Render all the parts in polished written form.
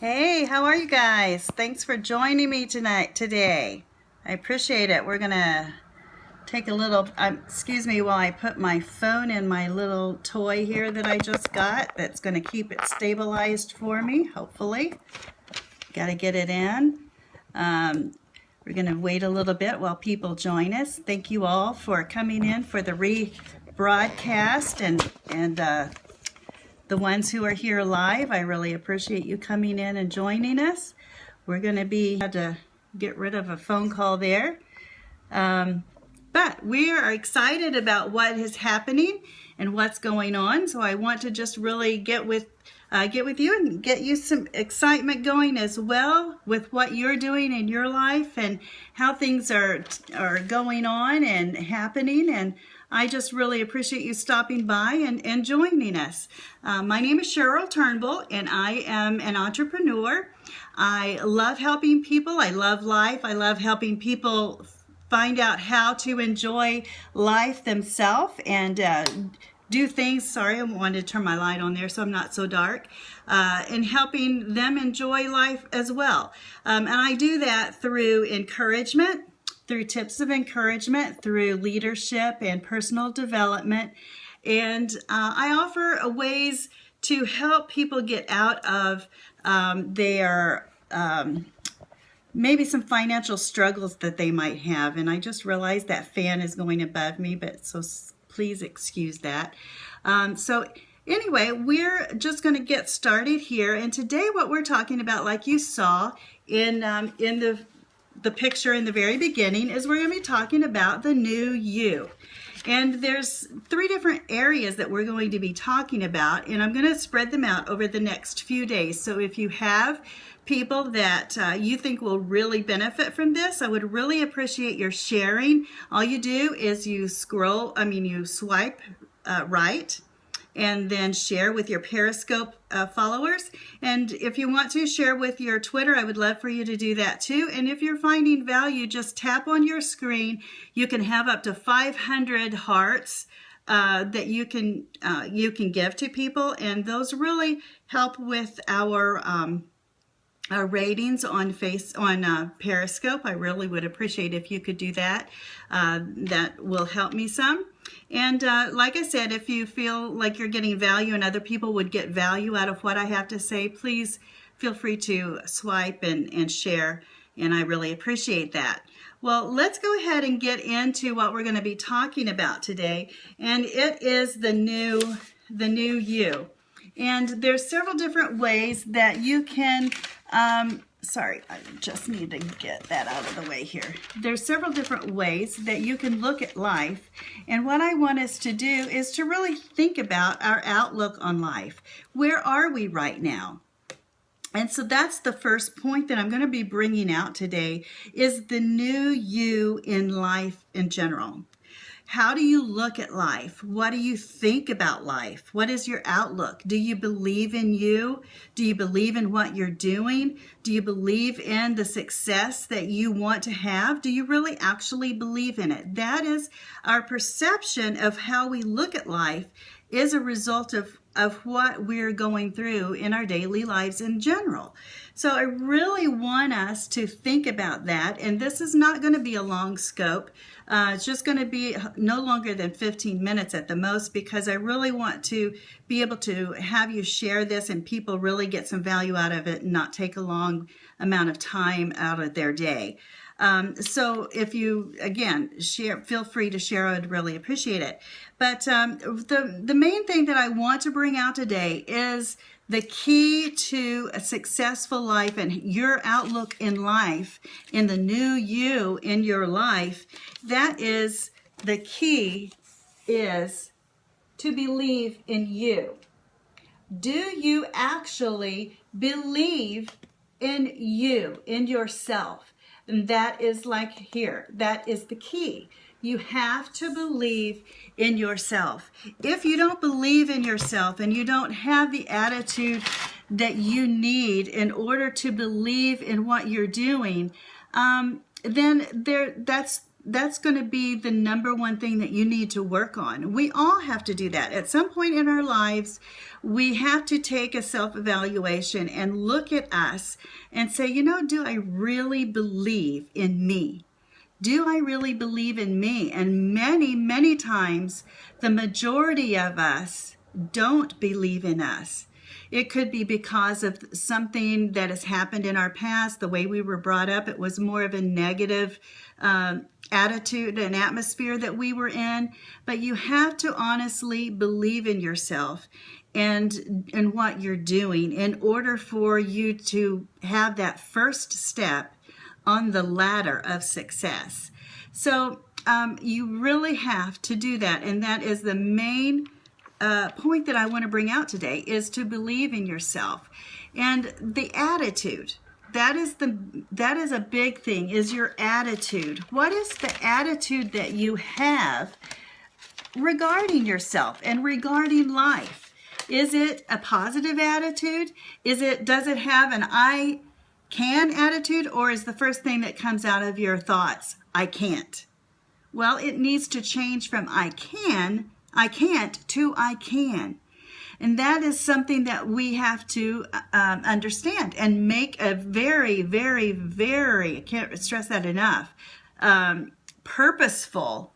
Hey, how are you guys? Thanks for joining me today. I appreciate it. We're gonna take a little, excuse me while I put my phone in my little toy here that I just got that's gonna keep it stabilized for me, hopefully. Gotta get it in. We're gonna wait a little bit while people join us. Thank you all for coming in for the rebroadcast and the ones who are here live. I really appreciate you coming in and joining us. We're going to had to get rid of a phone call there. But we are excited about what is happening and what's going on. So I want to just really get with you and get you some excitement going as well with what you're doing in your life and how things are going on and happening. And I just really appreciate you stopping by and joining us. My name is Cheryl Turnbull, and I am an entrepreneur. I love helping people. I love life. I love helping people find out how to enjoy life themselves and do things. Sorry, I wanted to turn my light on there so I'm not so dark. And helping them enjoy life as well. And I do that through encouragement, through tips of encouragement, through leadership and personal development. And I offer ways to help people get out of their maybe some financial struggles that they might have. And I just realized that fan is going above me, but so please excuse that. So anyway, we're just going to get started here. And today what we're talking about, like you saw in the picture in the very beginning, is we're going to be talking about the new you. And there's 3 different areas that we're going to be talking about, and I'm going to spread them out over the next few days. So if you have people that you think will really benefit from this, I would really appreciate your sharing. All you do is you swipe right, and then share with your Periscope followers. And if you want to share with your Twitter, I would love for you to do that too. And if you're finding value, just tap on your screen. You can have up to 500 hearts that you can give to people, and those really help with our ratings on Periscope. I really would appreciate if you could do that. That will help me some. And like I said, if you feel like you're getting value and other people would get value out of what I have to say, please feel free to swipe and share, and I really appreciate that. Well, let's go ahead and get into what we're going to be talking about today, and it is the new you. And there's several different ways that you can sorry, I just need to get that out of the way here. There's several different ways that you can look at life, and what I want us to do is to really think about our outlook on life. Where are we right now? And so that's the first point that I'm going to be bringing out today, is the new you in life in general. How do you look at life? What do you think about life? What is your outlook? Do you believe in you? Do you believe in what you're doing? Do you believe in the success that you want to have? Do you really actually believe in it? That is our perception of how we look at life, is a result of what we're going through in our daily lives in general. So I really want us to think about that, and this is not going to be a long scope. It's just going to be no longer than 15 minutes at the most, because I really want to be able to have you share this and people really get some value out of it and not take a long amount of time out of their day. So if you, again, feel free to share. I would really appreciate it. But the main thing that I want to bring out today is the key to a successful life and your outlook in life, in the new you in your life. That is, the key is to believe in you. Do you actually believe in you, in yourself? And that is like here, that is the key. You have to believe in yourself. If you don't believe in yourself and you don't have the attitude that you need in order to believe in what you're doing, then that's that's going to be the number one thing that you need to work on. We all have to do that. At some point in our lives, we have to take a self-evaluation and look at us and say, do I really believe in me? Do I really believe in me? And many, many times, the majority of us don't believe in us. It could be because of something that has happened in our past, the way we were brought up. It was more of a negative attitude and atmosphere that we were in. But you have to honestly believe in yourself and what you're doing in order for you to have that first step on the ladder of success. So you really have to do that, and that is the main point that I want to bring out today, is to believe in yourself. And the attitude, that is a big thing, is your attitude. What is the attitude that you have regarding yourself and regarding life? Is it a positive attitude? Does it have an I can attitude, or is the first thing that comes out of your thoughts, I can't? Well, it needs to change from I can't to I can. And that is something that we have to understand and make a very, very, very, I can't stress that enough, purposeful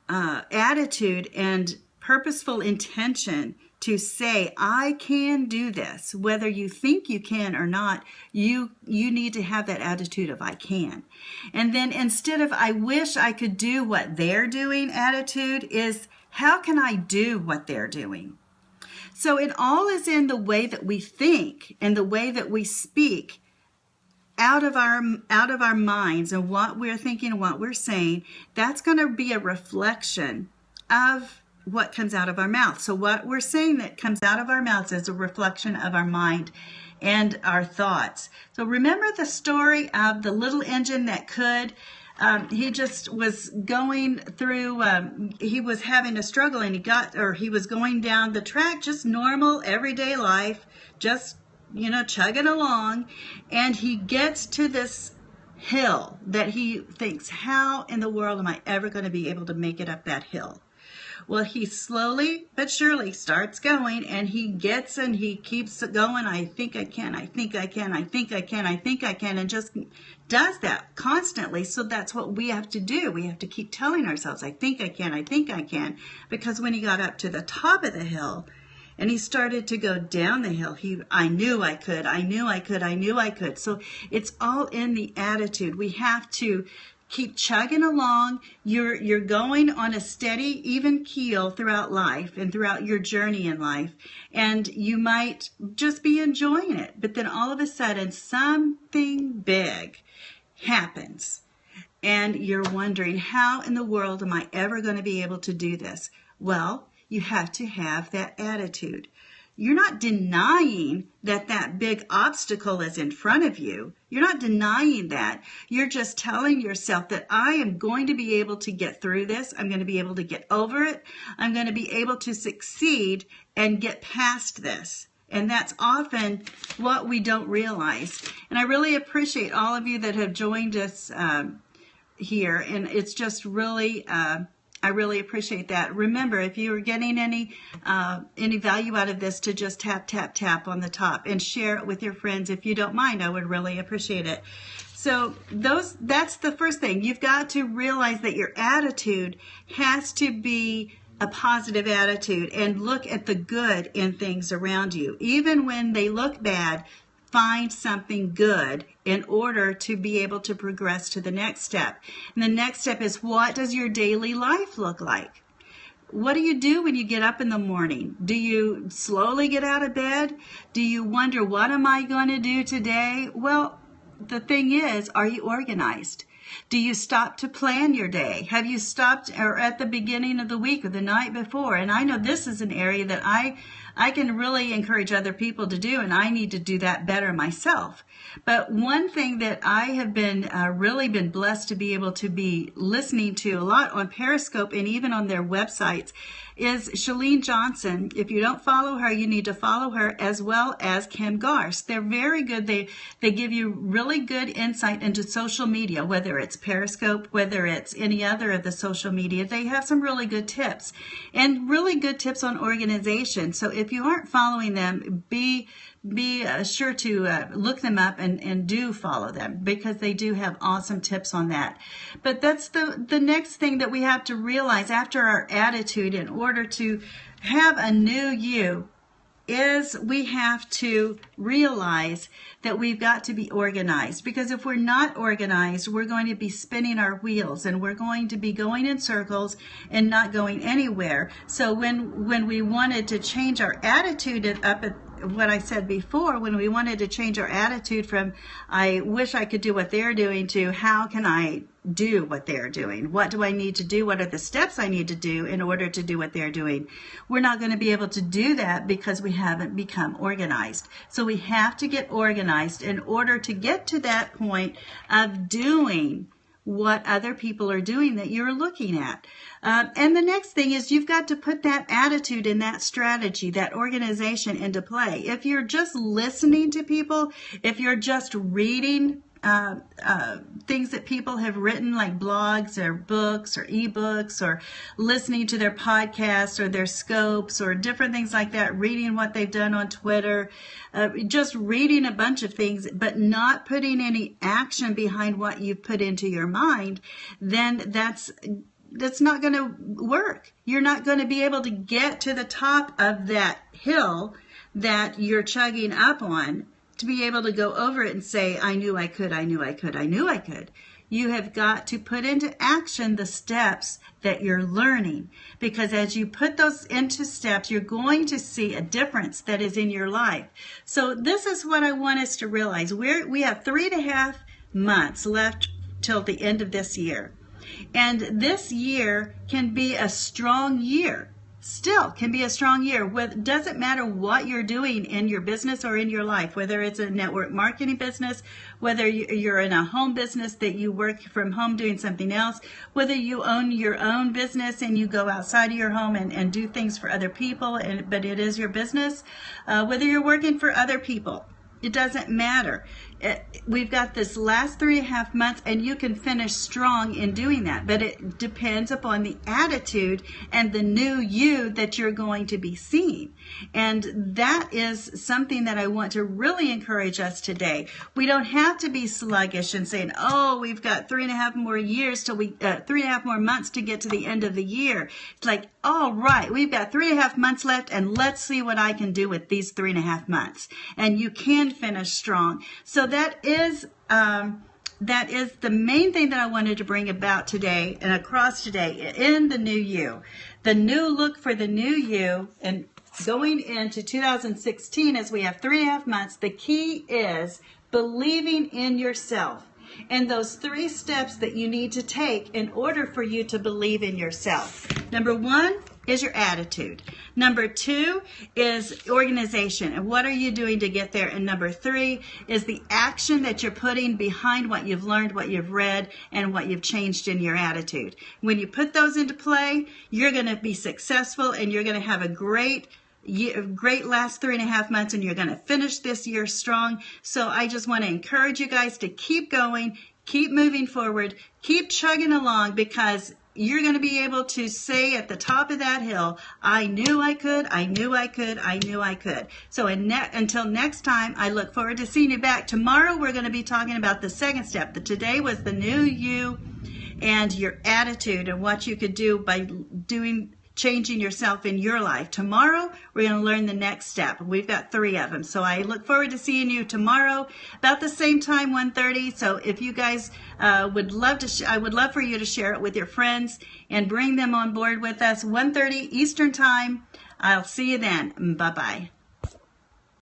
attitude and purposeful intention to say, I can do this. Whether you think you can or not, you need to have that attitude of I can. And then instead of I wish I could do what they're doing attitude is, how can I do what they're doing? So it all is in the way that we think and the way that we speak out of our minds, and what we're thinking and what we're saying. That's going to be a reflection of what comes out of our mouth. So what we're saying that comes out of our mouths is a reflection of our mind and our thoughts. So remember the story of the little engine that could. He just was going through, he was having a struggle, and he was going down the track, just normal everyday life, just, chugging along. And he gets to this hill that he thinks, how in the world am I ever going to be able to make it up that hill? Well, he slowly but surely starts going, and he keeps going. I think I can, I think I can, I think I can, I think I can, and just does that constantly. So that's what we have to do. We have to keep telling ourselves, I think I can, I think I can. Because when he got up to the top of the hill and he started to go down the hill, I knew I could, I knew I could, I knew I could. So it's all in the attitude. We have to keep chugging along. You're going on a steady, even keel throughout life and throughout your journey in life. And you might just be enjoying it. But then all of a sudden, something big happens. And you're wondering, how in the world am I ever going to be able to do this? Well, you have to have that attitude. You're not denying that big obstacle is in front of you. You're not denying that. You're just telling yourself that I am going to be able to get through this. I'm going to be able to get over it. I'm going to be able to succeed and get past this. And that's often what we don't realize. And I really appreciate all of you that have joined us here. And it's just really... I really appreciate that. Remember, if you are getting any value out of this, to just tap, tap, tap on the top and share it with your friends. If you don't mind, I would really appreciate it. So that's the first thing. You've got to realize that your attitude has to be a positive attitude, and look at the good in things around you. Even when they look bad, find something good in order to be able to progress to the next step. And the next step is, what does your daily life look like? What do you do when you get up in the morning? Do you slowly get out of bed? Do you wonder, what am I going to do today? Well, the thing is, are you organized? Do you stop to plan your day? Have you stopped or at the beginning of the week or the night before? And I know this is an area that I I can really encourage other people to do, and I need to do that better myself. But one thing that I have been really been blessed to be able to be listening to a lot on Periscope and even on their websites is Chalene Johnson. If you don't follow her, you need to follow her, as well as Kim Garst. They're very good. They give you really good insight into social media, whether it's Periscope, whether it's any other of the social media. They have some really good tips and really good tips on organization. So if you aren't following them, be sure to look them up and do follow them, because they do have awesome tips on that. But that's the next thing that we have to realize after our attitude in order to have a new you is we have to realize that we've got to be organized, because if we're not organized, we're going to be spinning our wheels and we're going to be going in circles and not going anywhere. So when we wanted to change our attitude up at what I said before, when we wanted to change our attitude from I wish I could do what they're doing to how can I do what they're doing? What do I need to do? What are the steps I need to do in order to do what they're doing? We're not going to be able to do that because we haven't become organized. So we have to get organized in order to get to that point of doing what other people are doing that you're looking at. And the next thing is you've got to put that attitude and that strategy, that organization into play. If you're just listening to people, if you're just reading things that people have written, like blogs or books or ebooks, or listening to their podcasts or their scopes or different things like that, reading what they've done on Twitter, just reading a bunch of things, but not putting any action behind what you've put into your mind, then that's not going to work. You're not going to be able to get to the top of that hill that you're chugging up on to be able to go over it and say, I knew I could, I knew I could, I knew I could. You have got to put into action the steps that you're learning, because as you put those into steps, you're going to see a difference that is in your life. So this is what I want us to realize. We have 3.5 months left till the end of this year. And this year can be a strong year. Still can be a strong year. It doesn't matter what you're doing in your business or in your life, whether it's a network marketing business, whether you're in a home business that you work from home doing something else, whether you own your own business and you go outside of your home and do things for other people, but it is your business, whether you're working for other people. It doesn't matter. We've got this last 3.5 months, and you can finish strong in doing that. But it depends upon the attitude and the new you that you're going to be seeing. And that is something that I want to really encourage us today. We don't have to be sluggish and saying, oh, we've got 3.5 more years till 3.5 more months to get to the end of the year. It's like, all right, we've got 3.5 months left, and let's see what I can do with these 3.5 months. And you can finish strong. So that is the main thing that I wanted to bring about today and across today in the new you. The new look for the new you, and going into 2016 as we have 3.5 months, the key is believing in yourself. And those 3 steps that you need to take in order for you to believe in yourself. Number 1 is your attitude. Number 2 is organization, and what are you doing to get there? And number 3 is the action that you're putting behind what you've learned, what you've read, and what you've changed in your attitude. When you put those into play, you're going to be successful, and you're going to have a great last 3.5 months, and you're going to finish this year strong. So I just want to encourage you guys to keep going, keep moving forward, keep chugging along, because you're going to be able to say at the top of that hill, I knew I could, I knew I could, I knew I could. So until next time, I look forward to seeing you back. Tomorrow, we're going to be talking about the second step. Today was the new you and your attitude and what you could do by changing yourself in your life. Tomorrow, we're going to learn the next step. We've got 3 of them. So I look forward to seeing you tomorrow about the same time, 1:30. So if you guys would love to, I would love for you to share it with your friends and bring them on board with us. 1:30 Eastern Time. I'll see you then. Bye-bye.